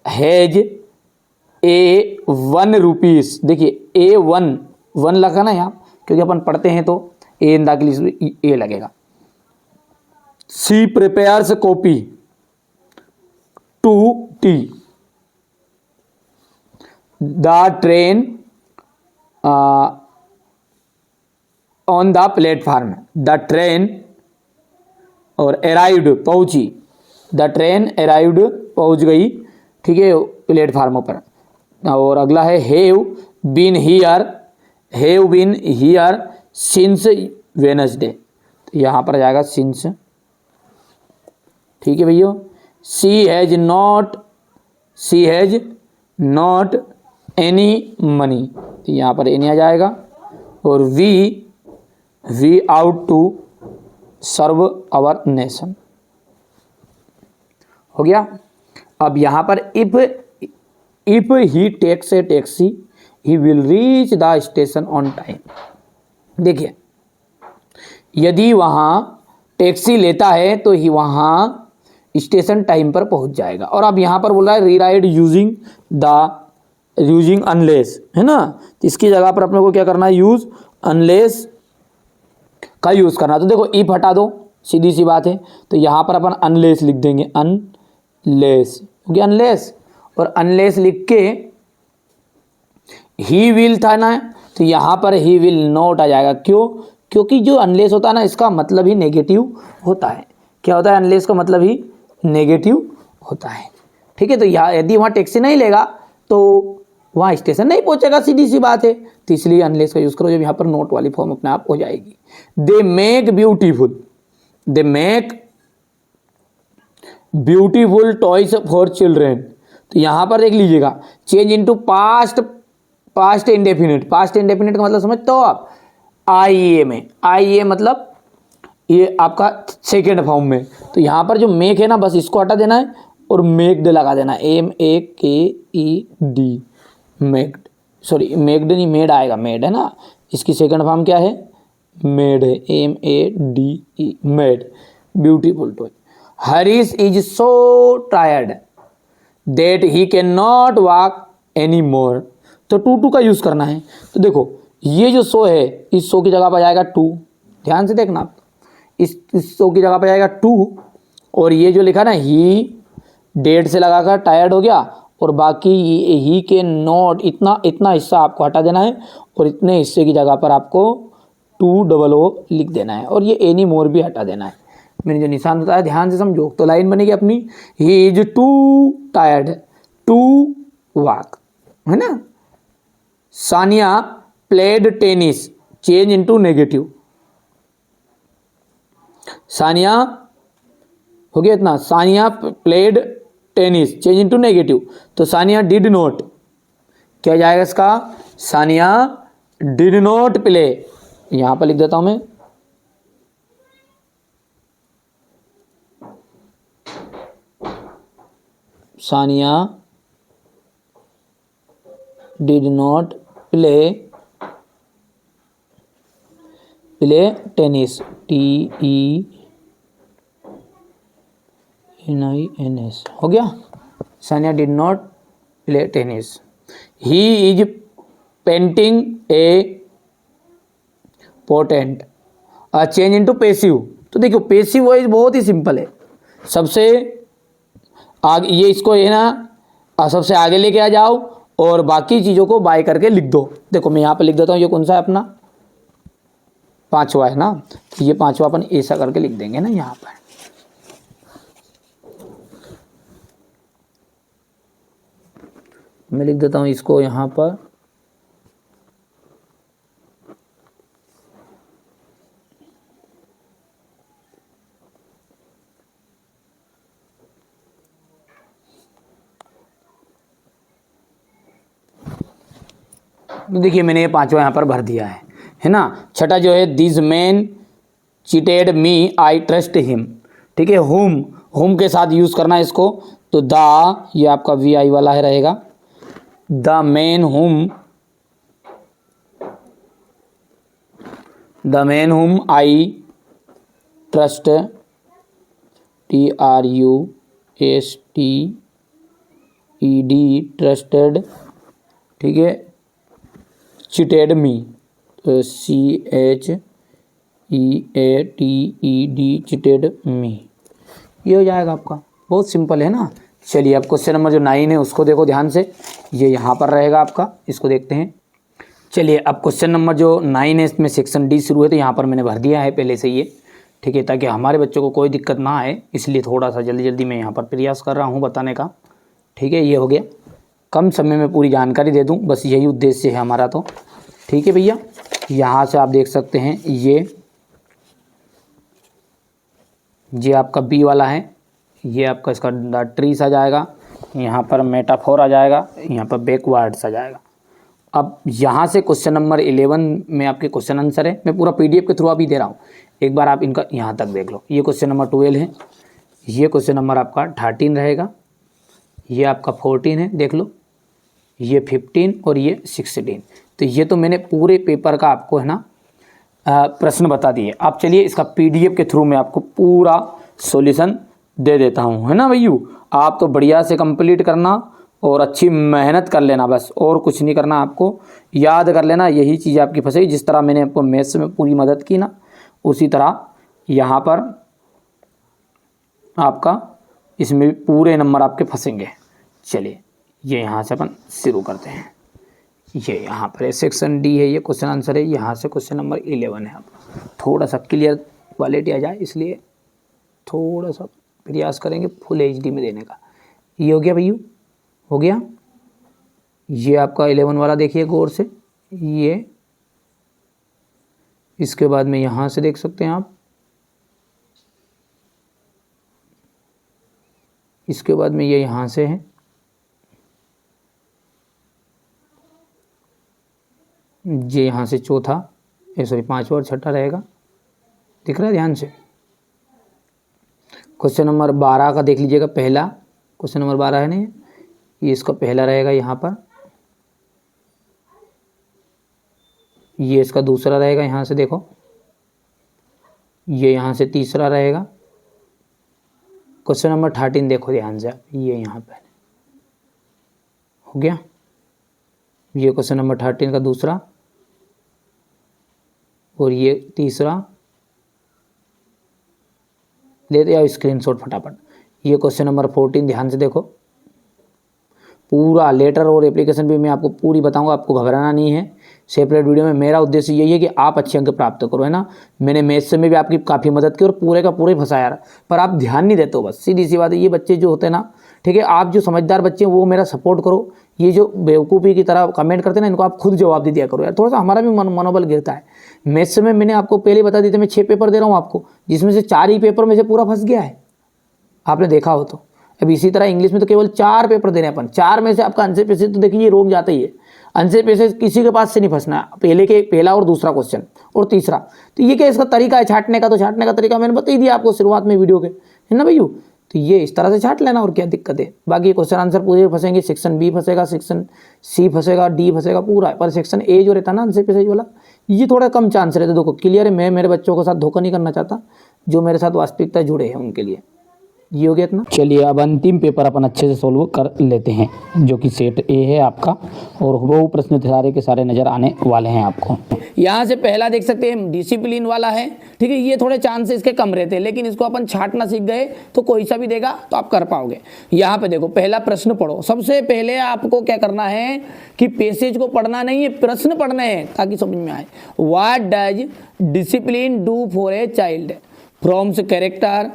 हैज ए 1 रुपीस। देखिए ए 1 लगा ना यहाँ, क्योंकि अपन पढ़ते हैं तो ए इन द के लिए ए लगेगा। She prepares copy to tea. The train on the platform. The train और अराइव्ड पहुंची। द ट्रेन अराइव्ड पहुंच गई, ठीक है, प्लेटफार्म पर। और अगला है have been here. Have been here since Wednesday, तो यहाँ पर आ जाएगा सिंस, ठीक है भैया। She has not any money, तो यहाँ पर एनी आ जाएगा। और we ought to serve our nation, हो गया। अब यहाँ पर if he takes a taxi he will reach the station on time. देखिए यदि वहाँ टैक्सी लेता है तो ही वहाँ स्टेशन टाइम पर पहुँच जाएगा। और अब यहाँ पर बोल रहा है रीराइड यूजिंग अनलेस, है ना, तो इसकी जगह पर अपने को क्या करना है, यूज अनलेस का यूज़ करना। तो देखो इफ हटा दो, सीधी सी बात है, तो यहाँ पर अपन अनलेस लिख देंगे, अनलेस, क्योंकि अनलेस और अनलेस लिख के ही विल था ना, तो यहाँ पर ही विल नॉट आ जाएगा। क्यों? क्योंकि जो अनलेस होता है ना, इसका मतलब ही नेगेटिव होता है। क्या होता है? अनलेस का मतलब ही नेगेटिव होता है, ठीक है। तो यहाँ यदि वहाँ टैक्सी नहीं लेगा तो वहाँ स्टेशन नहीं पहुँचेगा, सीधी सी बात है। तो इसलिए अनलेस का यूज़ करो, जब यहाँ पर नोट वाली फॉर्म अपने आप हो जाएगी। They make beautiful toys for children, तो यहाँ पर देख लीजिएगा, change into past indefinite. Past indefinite का मतलब समझते हो आप? आईए में, आईए मतलब ये आपका सेकेंड फॉर्म में। तो यहाँ पर जो मेक है ना, बस इसको हटा देना है और मेक्ड लगा देना है, MEKED, मेक्ड, सॉरी मेक्ड नहीं, मेड आएगा, मेड है ना, इसकी सेकंड फॉर्म क्या है? मेड है, MEDE, made. Beautiful toy. Harish is so tired that he can not walk any more, तो टू का यूज करना है। तो देखो ये जो सो है, इस सो की जगह पर जाएगा टू, ध्यान से देखना आप, इस सो की जगह पर जाएगा टू, और ये जो लिखा ना ही, डेट से लगाकर टायर्ड हो गया, और बाकी ही के नॉट, इतना हिस्सा आपको हटा देना है, और इतने हिस्से की जगह पर आपको 2 लिख देना है, और ये एनी मोर भी हटा देना है। मैंने जो निशान बताया ध्यान से समझो, तो लाइन बनेगी अपनी, he is too tired to walk, है ना। Sania played tennis, change into negative. Sania हो गया इतना, Sania played tennis, change into negative, तो सानिया डिड नॉट, क्या जाएगा इसका? सानिया डिड नॉट प्ले, यहां पर लिख देता हूं मैं, Sania did not play tennis, TENIS, हो गया। Sania did not play tennis. He is painting A potent, change into passive. तो देखो पैसिव वॉइस बहुत ही सिंपल है, सबसे आगे ये इसको है ना, सबसे आगे लेके आ जाओ और बाकी चीज़ों को बाय करके लिख दो। देखो मैं यहाँ पे लिख देता हूँ, ये कौन सा है अपना? पांचवा है ना, तो ये पांचवा अपन ऐसा करके लिख देंगे ना यहाँ पर। मैं लिख देता हूँ इसको यहाँ पर, देखिए मैंने ये पांचवा यहाँ पर भर दिया है ना। छठा जो है, this man cheated me I trust him, ठीक है। हुम के साथ यूज़ करना है इसको, तो द, ये आपका VI वाला है रहेगा, द मैन हुम आई ट्रस्ट TRUSTED ट्रस्टेड, ठीक है, चीटेड मी, तो CHEATED चीटेड मी, ये हो जाएगा आपका। बहुत सिंपल है ना। चलिए अब क्वेश्चन नंबर जो 9 है उसको देखो ध्यान से, ये यहाँ पर रहेगा आपका, इसको देखते हैं। चलिए अब क्वेश्चन नंबर जो 9 है इसमें सेक्शन डी शुरू है, तो यहाँ पर मैंने भर दिया है पहले से ये, ठीक है, ताकि हमारे बच्चों को कोई दिक्कत ना आए, इसलिए थोड़ा सा जल्दी जल्दी मैं यहाँ पर प्रयास कर रहा हूँ बताने का, ठीक है। ये हो गया, कम समय में पूरी जानकारी दे दूँ, बस यही उद्देश्य है हमारा, तो ठीक है भैया। यहाँ से आप देख सकते हैं ये आपका बी वाला है, ये आपका इसका द ट्रीस आ जाएगा, यहाँ पर मेटाफोर आ जाएगा, यहाँ पर बैकवर्ड्स आ जाएगा। अब यहाँ से क्वेश्चन नंबर 11 में आपके क्वेश्चन आंसर है, मैं पूरा PDF के थ्रू अभी दे रहा हूँ, एक बार आप इनका यहाँ तक देख लो। ये क्वेश्चन नंबर 12 है, ये क्वेश्चन नंबर आपका 13 रहेगा, ये आपका 14 है, देख लो, ये 15 और ये 16। तो ये तो मैंने पूरे पेपर का आपको है ना प्रश्न बता दिए। अब चलिए इसका PDF के थ्रू मैं आपको पूरा सॉल्यूशन दे देता हूँ, है ना भैया। आप तो बढ़िया से कंप्लीट करना और अच्छी मेहनत कर लेना, बस और कुछ नहीं करना, आपको याद कर लेना, यही चीज़ आपकी फंसेगी। जिस तरह मैंने आपको मैथ्स में पूरी मदद की ना, उसी तरह यहाँ पर आपका इसमें भी पूरे नंबर आपके फंसेंगे। चलिए ये यहाँ से अपन शुरू करते हैं। ये यहाँ पर है सेक्शन डी है, ये क्वेश्चन आंसर है, यहाँ से क्वेश्चन नंबर 11 है। आप थोड़ा सा क्लियर क्वालिटी आ जाए इसलिए थोड़ा सा प्रयास करेंगे फुल HD में देने का। ये हो गया भैया, हो गया। ये आपका 11 वाला देखिए गौर से, ये इसके बाद में यहाँ से देख सकते हैं आप, इसके बाद में ये यहाँ से है, ये यहाँ से चौथा, सॉरी 5वां और 6ठा रहेगा, दिख रहा है ध्यान से। क्वेश्चन नंबर 12 का देख लीजिएगा, पहला क्वेश्चन नंबर 12 है ना, ये इसका पहला रहेगा यहाँ पर, ये इसका दूसरा रहेगा, यहाँ से देखो, ये यहाँ से तीसरा रहेगा। क्वेश्चन नंबर 13 देखो ध्यान से, ये यहाँ पे हो गया, ये क्वेश्चन नंबर 13 का दूसरा और ये तीसरा, लेते आओ स्क्रीनशॉट फटाफट। ये क्वेश्चन नंबर 14 ध्यान से देखो, पूरा लेटर और एप्लीकेशन भी मैं आपको पूरी बताऊंगा, आपको घबराना नहीं है। सेपरेट वीडियो में मेरा उद्देश्य यही है कि आप अच्छे अंक प्राप्त करो, है ना। मैंने मैथ्स में भी आपकी काफ़ी मदद की और पूरे का पूरे फंसाया, पर आप ध्यान नहीं देते हो, बस सीधी सी बात है। ये बच्चे जो होते हैं ना, ठीक है, आप जो समझदार बच्चे हैं वो मेरा सपोर्ट करो, ये जो बेवकूफ़ी की तरह कमेंट करते हैं ना, इनको आप खुद जवाब दे दिया करो यार, थोड़ा सा हमारा भी मनोबल गिरता है। मैथ्स में मैंने आपको पहले बता दिया था, मैं 6 पेपर दे रहा हूँ आपको, जिसमें से 4 ही पेपर में से पूरा फंस गया है, आपने देखा हो तो। अब इसी तरह इंग्लिश में तो केवल 4 पेपर देने अपन, 4 में से आपका आंसर पैसेज तो देखिए रोक जाता ही है। आंसर पैसेज किसी के पास से नहीं फंसना, पहला और दूसरा क्वेश्चन और तीसरा। तो ये क्या इसका तरीका है छाटने का, तो छाटने का तरीका मैंने बता ही दिया आपको शुरुआत में वीडियो के, है ना भैया। तो ये इस तरह से छाट लेना, और क्या दिक्कत है। बाकी क्वेश्चन आंसर पूरे फंसेंगे, सेक्शन बी फंसेगा, सेक्शन सी फंसेगा, डी फंसेगा पूरा, पर सेक्शन ए जो रहता है ना आंसर पैसेज वाला, ये थोड़ा कम चांस रहता है। देखो क्लियर है, मैं मेरे बच्चों के साथ धोखा नहीं करना चाहता, जो मेरे साथ वास्तविकता जुड़े हैं उनके लिए। ये हो गया इतना। चलिए अब अंतिम पेपर अपन अच्छे से सोल्व कर लेते हैं, जो कि सेट ए है आपका, और वो प्रश्न सारे के सारे नज़र आने वाले हैं आपको। यहाँ से पहला देख सकते हैं डिसिप्लिन वाला है, ठीक है। ये थोड़े चांस इसके कम रहते हैं, लेकिन इसको अपन छाटना सीख गए तो कोई सा भी देगा तो आप कर पाओगे। यहाँ पे देखो पहला प्रश्न पढ़ो। सबसे पहले आपको क्या करना है कि पैसेज को पढ़ना नहीं है, प्रश्न पढ़ने हैं ताकि समझ में आए। What does discipline do for a child, firms character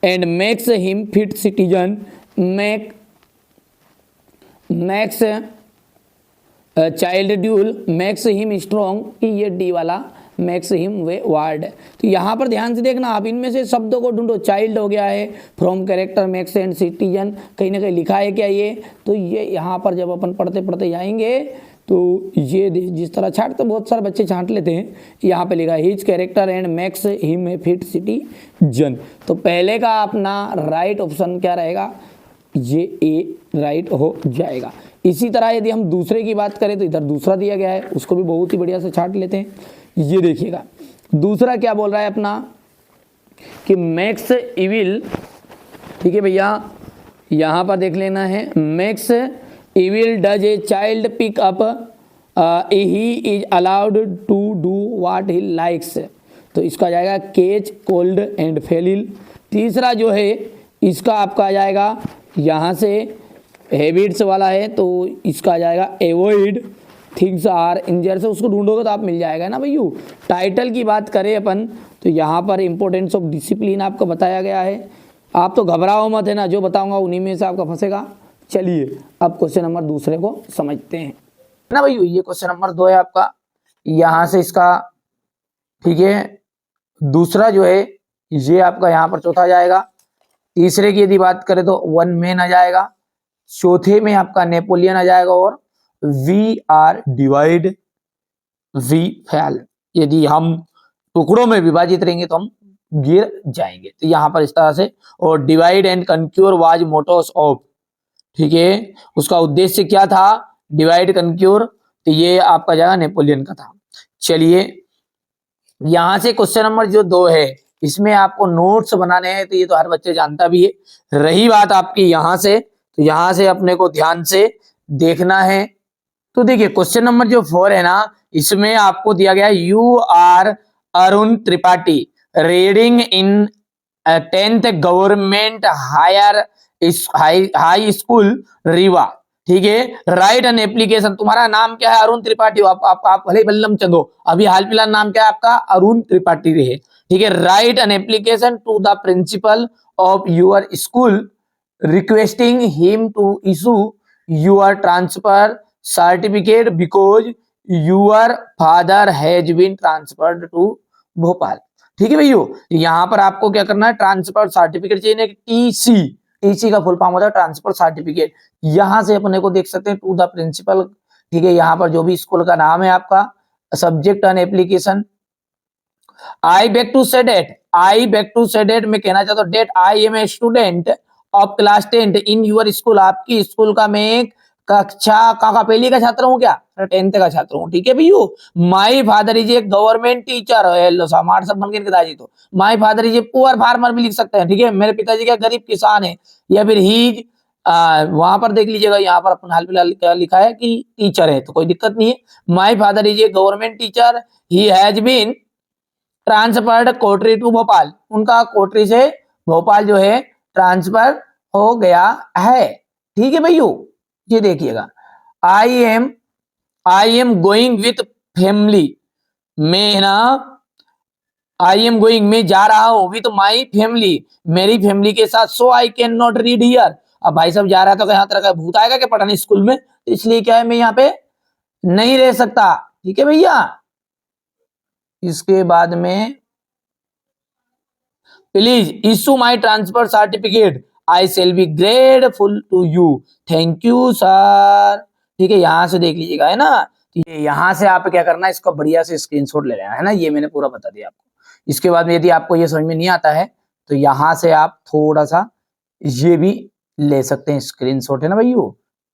and makes him fit citizen, makes child dual, makes him strong, कि ये डी वाला makes him वे वर्ड है। तो यहाँ पर ध्यान से देखना, आप इनमें से शब्दों को ढूंढो। चाइल्ड हो गया है, from character, max and citizen, कहीं ना कहीं लिखा है क्या ये, तो ये यहाँ पर जब अपन पढ़ते पढ़ते जाएंगे तो ये जिस तरह छाटते बहुत सारे बच्चे छांट लेते हैं, यहाँ पे लिखा है his character and max him a fit citizen. तो पहले का अपना राइट ऑप्शन क्या रहेगा, ये ए राइट हो जाएगा। इसी तरह यदि हम दूसरे की बात करें तो इधर दूसरा दिया गया है, उसको भी बहुत ही बढ़िया से छाट लेते हैं। ये देखिएगा दूसरा क्या बोल रहा है अपना कि मैक्स इविल ठीक है भैया, यहाँ पर देख लेना है, max evil does a child pick up he is allowed to do what he likes, तो इसका आ जाएगा केच कोल्ड एंड फेलिल। तीसरा जो है इसका आपका आ जाएगा यहाँ से हैबिट्स वाला है, तो इसका आ जाएगा एवॉइड थिंग्स आर इंजर, से उसको ढूंढोगे तो आप मिल जाएगा ना भैया। टाइटल की बात करें अपन तो यहाँ पर इंपॉर्टेंस ऑफ डिसिप्लिन आपको बताया गया है। आप तो घबराओ मत, है ना, जो बताऊंगा उन्हीं में से आपका फंसेगा। चलिए अब क्वेश्चन नंबर दूसरे को समझते हैं ना भैया। ये क्वेश्चन नंबर 2 है आपका, यहाँ से इसका ठीक है दूसरा जो है ये आपका यहाँ पर चौथा जाएगा। तीसरे की यदि बात करें तो वन मैन आ जाएगा, चौथे में आपका नेपोलियन आ जाएगा और वी आर डिवाइड वी फैल। यदि हम टुकड़ों में विभाजित रहेंगे तो हम गिर जाएंगे, तो यहाँ पर इस तरह से। और divide and conquer was mottos of, ठीक है, उसका उद्देश्य क्या था, डिवाइड कंक्योर, तो ये आपका जाएगा नेपोलियन का था। चलिए यहां से क्वेश्चन नंबर जो 2 है इसमें आपको नोट्स बनाने हैं, तो ये तो हर बच्चे जानता भी है। रही बात आपकी यहां से, तो यहां से अपने को ध्यान से देखना है। तो देखिए क्वेश्चन नंबर जो 4 है ना, इसमें आपको दिया गया you are Arun Tripathi reading in 10th government high school Rewa, ठीक है। राइट एन एप्लीकेशन, तुम्हारा नाम क्या है, अरुण त्रिपाठी, आप भले बल्लम चंद हो, अभी हाल फिलहाल नाम क्या है आपका, अरुण त्रिपाठी है, ठीक है। Write an application to the principal of your school requesting him to issue your transfer certificate because your father has been transferred to Bhopal, ठीक है भैया। यहाँ पर आपको क्या करना है, ट्रांसफर सर्टिफिकेट चाहिए, टीसी, टीसी का फुल फॉर्म होता है ट्रांसफर सर्टिफिकेट। यहां से अपने को देख सकते हैं टू द प्रिंसिपल, ठीक है, यहाँ पर जो भी स्कूल का नाम है आपका, subject and application. I beg to say that में कहना चाहता हूँ, that I am a student of class 10 in your school, आपकी स्कूल का मैं एक कक्षा का पहली का छात्र हूँ क्या, 10th का छात्र हूँ, ठीक है भैया। माई father is a government teacher, हमारे सब बन के दादी, तो माई father is a poor farmer भी लिख सकते हैं, ठीक है, मेरे पिताजी क्या गरीब किसान है, या फिर ही वहां पर देख लीजिएगा, यहाँ पर अपन हाल फिलहाल क्या लिखा है कि टीचर है, तो कोई दिक्कत नहीं है। My father is a government teacher, he has been transferred Kotri to Bhopal, उनका कोटरी से भोपाल जो है ट्रांसफर हो गया है, ठीक है भैया। ये देखिएगा, I am going with family, मैं ना आई एम गोइंग, मैं जा रहा हूं विथ माई फैमिली, मेरी फैमिली के साथ, so I can not read here. अब भाई साहब जा रहा है तो यहाँ तरह का भूत आएगा क्या पढ़ाने स्कूल में, तो इसलिए क्या है मैं यहाँ पे नहीं रह सकता, ठीक है भैया। इसके बाद में please issue my transfer certificate, I shall be grateful to you, thank you sir, ठीक है। यहां से देख लीजिएगा, है ना, यहां से आप क्या करना है, इसका बढ़िया से स्क्रीनशॉट ले लेना है ना, ये मैंने पूरा बता दिया आपको। इसके बाद में यदि आपको ये समझ में नहीं आता है तो यहां से आप थोड़ा सा ये भी ले सकते हैं स्क्रीनशॉट, है ना भैया,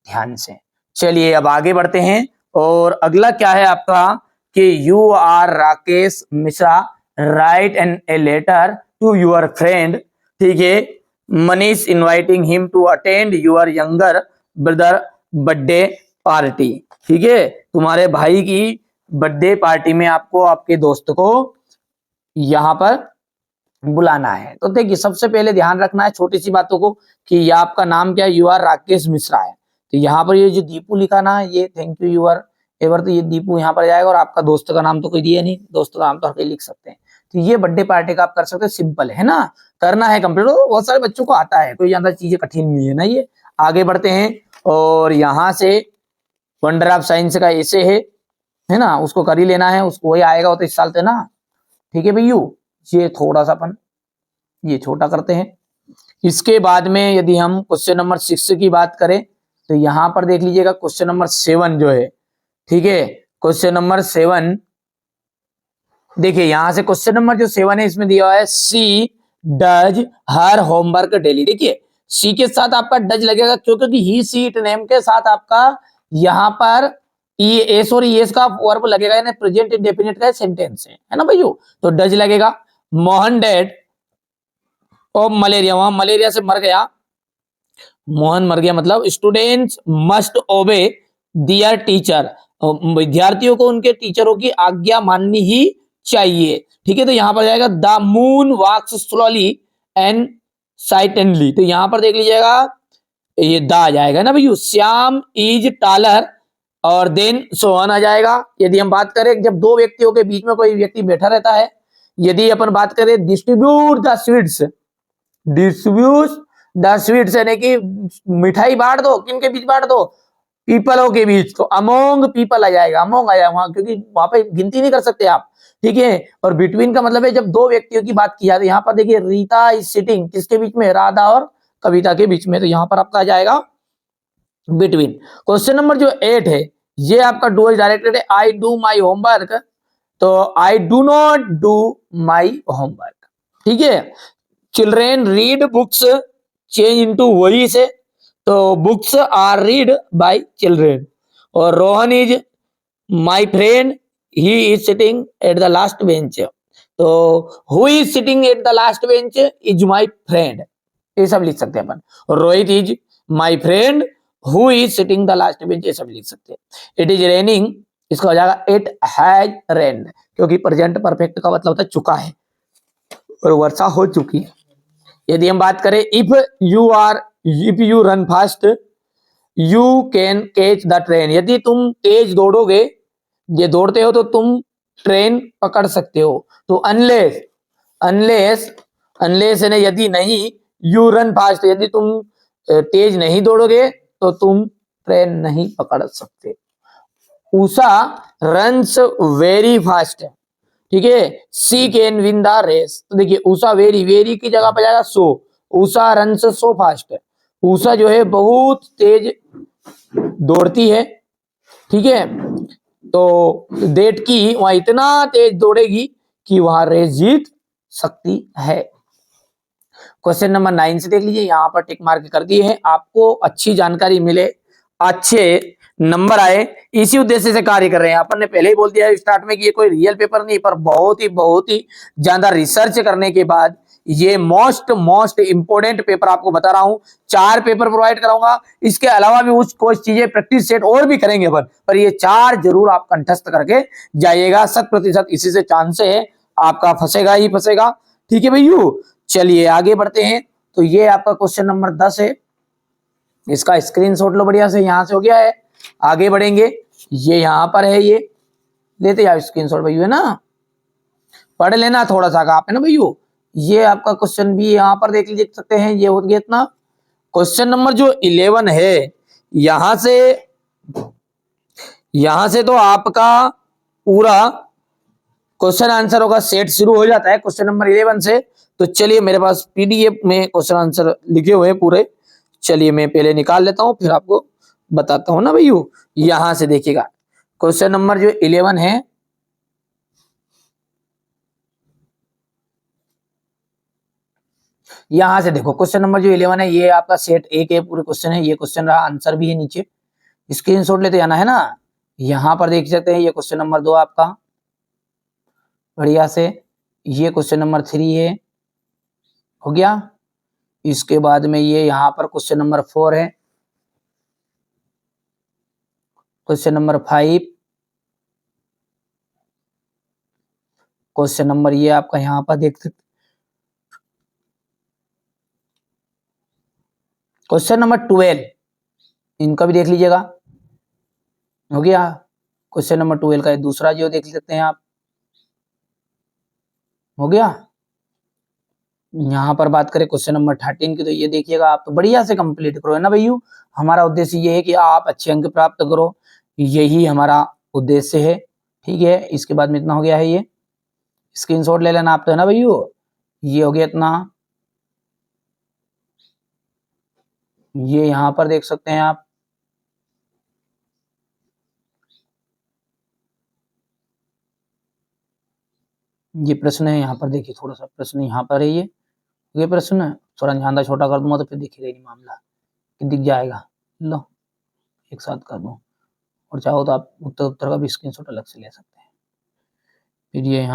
ध्यान से। चलिए अब आगे बढ़ते हैं, और अगला क्या है आपका कि you are Rakesh Mishra write an a letter to your friend, ठीक है, Manish inviting him to attend your younger brother birthday party, ठीक है, तुम्हारे भाई की बर्थडे पार्टी में आपको आपके दोस्त को यहां पर बुलाना है। तो देखिए सबसे पहले ध्यान रखना है छोटी सी बातों को कि ये आपका नाम क्या है, यू आर राकेश मिश्रा है, तो यहाँ पर ये जो दीपू लिखा ना, ये thank you you are ever, तो ये दीपू यहाँ पर जाएगा, और आपका दोस्त का नाम तो कोई दिया नहीं, दोस्त का नाम तो हर कोई लिख सकते हैं। तो ये बर्थडे पार्टी का आप कर सकते हैं, सिंपल है ना, करना है कंप्लीट, बहुत सारे बच्चों को आता है, कोई ज्यादा चीजें कठिन नहीं है ना। ये आगे बढ़ते हैं, और यहाँ से वंडर ऑफ साइंस का ऐसे है ना, उसको कर ही लेना है, उसको वही आएगा, वो तो इस साल थे ना, ठीक है भैया। ये थोड़ा सा अपन ये छोटा करते हैं। इसके बाद में यदि हम क्वेश्चन नंबर 6 की बात करें तो यहां पर देख लीजिएगा क्वेश्चन नंबर 7 जो है, ठीक है, क्वेश्चन नंबर 7 देखिए, यहां से क्वेश्चन नंबर जो 7 है इसमें दिया हुआ है सी डज हर होमवर्क डेली। देखिए सी के साथ आपका डज लगेगा, क्योंकि ही सी इट नेम के साथ आपका यहाँ पर एस और एस का वर्ब लगेगा, यानी प्रेजेंट इंडेफिनिट का सेंटेंस है ना भैया, तो डज लगेगा। मोहन डैड ऑफ मलेरिया, वहां मलेरिया से मर गया, मोहन मर गया, मतलब स्टूडेंट्स मस्ट ओबे दियर टीचर, विद्यार्थियों को उनके टीचरों की आज्ञा माननी ही चाहिए। ठीक है, तो यहां पर जाएगा the moon walks slowly and silently, तो यहां पर देख लीजिएगा ये द आ जाएगा ना भैया, श्याम इज टालर और देन सोहन आ जाएगा। यदि हम बात करें जब दो व्यक्तियों के बीच में कोई व्यक्ति बैठा रहता है, यदि अपन बात करें distribute the sweets, distribute the sweets यानी कि मिठाई बांट दो, किनके बीच बांट दो, पीपलों के बीच, तो अमोंग पीपल आ जाएगा, अमोंग आ जाएगा वहां, क्योंकि वहां पे गिनती नहीं कर सकते आप। ठीक है, और बिटवीन का मतलब है जब दो व्यक्तियों की बात की जाती है, यहाँ पर देखिए रीता इज सिटिंग, किसके बीच में, राधा और कविता के बीच में, तो यहाँ पर आपका आ जाएगा बिटवीन। क्वेश्चन नंबर जो 8 है ये आपका डू इज डायरेक्टेड है, आई डू माई होमवर्क, तो I do not do my homework. ठीक है, children read books change into वही से, तो books are read by children, और Rohan is my friend, he is sitting at the last bench, तो who is sitting at the last bench is my friend, ये सब लिख सकते हैं अपन। Rohit is my friend, who is sitting the last bench, ये सब लिख सकते हैं। इट इज रेनिंग, इसका हो जाएगा इट हैज रेन्ड, क्योंकि प्रेजेंट परफेक्ट का मतलब होता है चुका है और वर्षा हो चुकी है। यदि हम बात करें if you run fast you can catch the train, यदि तुम तेज दौड़ोगे, ये दौड़ते हो तो तुम ट्रेन पकड़ सकते हो, तो अनलेस अनलेस अनलेस यानी यदि नहीं, यू रन फास्ट यदि तुम तेज नहीं दौड़ोगे तो तुम ट्रेन नहीं पकड़ सकते। उषा रन्स वेरी फास्ट, ठीक है, सी कैन विन द रेस, तो देखिए उषा वेरी, वेरी की जगह पर जाएगा सो, Usha runs so fast, Usha जो है बहुत तेज दौड़ती है। ठीक है, तो डेट की वहां इतना तेज दौड़ेगी कि वहां रेस जीत सकती है। क्वेश्चन नंबर 9 से देख लीजिए, यहां पर टिक मार्क कर दिए हैं, आपको अच्छी जानकारी मिले, अच्छे नंबर आए, इसी उद्देश्य से कार्य कर रहे हैं। अपन ने पहले ही बोल दिया स्टार्ट में कि ये कोई रियल पेपर नहीं, पर बहुत ही ज्यादा रिसर्च करने के बाद ये मोस्ट इंपोर्टेंट पेपर आपको बता रहा हूं। 4 पेपर प्रोवाइड कराऊंगा, इसके अलावा भी कुछ चीजें प्रैक्टिस सेट और भी करेंगे अपन, पर ये 4 जरूर आप कंठस्थ करके जाइएगा, 100% इसी से चांस है आपका फंसेगा ही फंसेगा। ठीक है भैया, चलिए आगे बढ़ते हैं। तो ये आपका क्वेश्चन नंबर 10 है, इसका स्क्रीनशॉट लो बढ़िया से, यहां से हो गया है। आगे बढ़ेंगे, ये यहां पर है, ये लेते जाओ स्क्रीनशॉट भैया, है ना, पढ़ लेना थोड़ा सा आप, है ना भैया। ये आपका क्वेश्चन भी यहां पर देख लीजिए सकते हैं, ये हो गया इतना। क्वेश्चन नंबर जो 11 है, यहां से तो आपका पूरा क्वेश्चन आंसर होगा सेट शुरू हो जाता है क्वेश्चन नंबर 11 से। तो चलिए मेरे पास पीडीएफ में क्वेश्चन आंसर लिखे हुए हैं पूरे, चलिए मैं पहले निकाल लेता हूं फिर आपको बताता हूं ना भैया। यहां से देखिएगा क्वेश्चन नंबर जो 11 है, यहां से देखो क्वेश्चन नंबर जो 11 है, ये आपका सेट ए के पूरे क्वेश्चन है, ये क्वेश्चन रहा, आंसर भी है नीचे, स्क्रीनशॉट लेते जाना है ना। यहां पर देख सकते हैं ये क्वेश्चन नंबर 2 आपका बढ़िया से, ये क्वेश्चन नंबर 3 है, हो गया। इसके बाद में ये यहां पर क्वेश्चन नंबर 4 है, क्वेश्चन नंबर 5, क्वेश्चन नंबर ये आपका यहां पर देख सकते, क्वेश्चन नंबर 12, इनका भी देख लीजिएगा, हो गया। क्वेश्चन नंबर 12 का दूसरा जो देख सकते हैं आप, हो गया। यहाँ पर बात करें क्वेश्चन नंबर 13 की, तो ये देखिएगा आप, तो बढ़िया से कंप्लीट करो, है ना भैया। हमारा उद्देश्य ये है कि आप अच्छे अंक प्राप्त करो, यही हमारा उद्देश्य है। ठीक है, इसके बाद में इतना हो गया है, ये स्क्रीनशॉट ले लेना आप, तो है ना भैया, ये हो गया इतना। ये यहाँ पर देख सकते हैं आप, ये प्रश्न है, यहाँ पर देखिए थोड़ा सा प्रश्न यहाँ पर है, ये प्रश्न थोड़ा ज्यादा छोटा कर दूंगा तो फिर दिखेगा नहीं मामला, दिख जाएगा, लो एक साथ कर दूं, और चाहो तो आप उत्तर का भी स्क्रीनशॉट अलग से ले सकते हैं। फिर ये यहाँ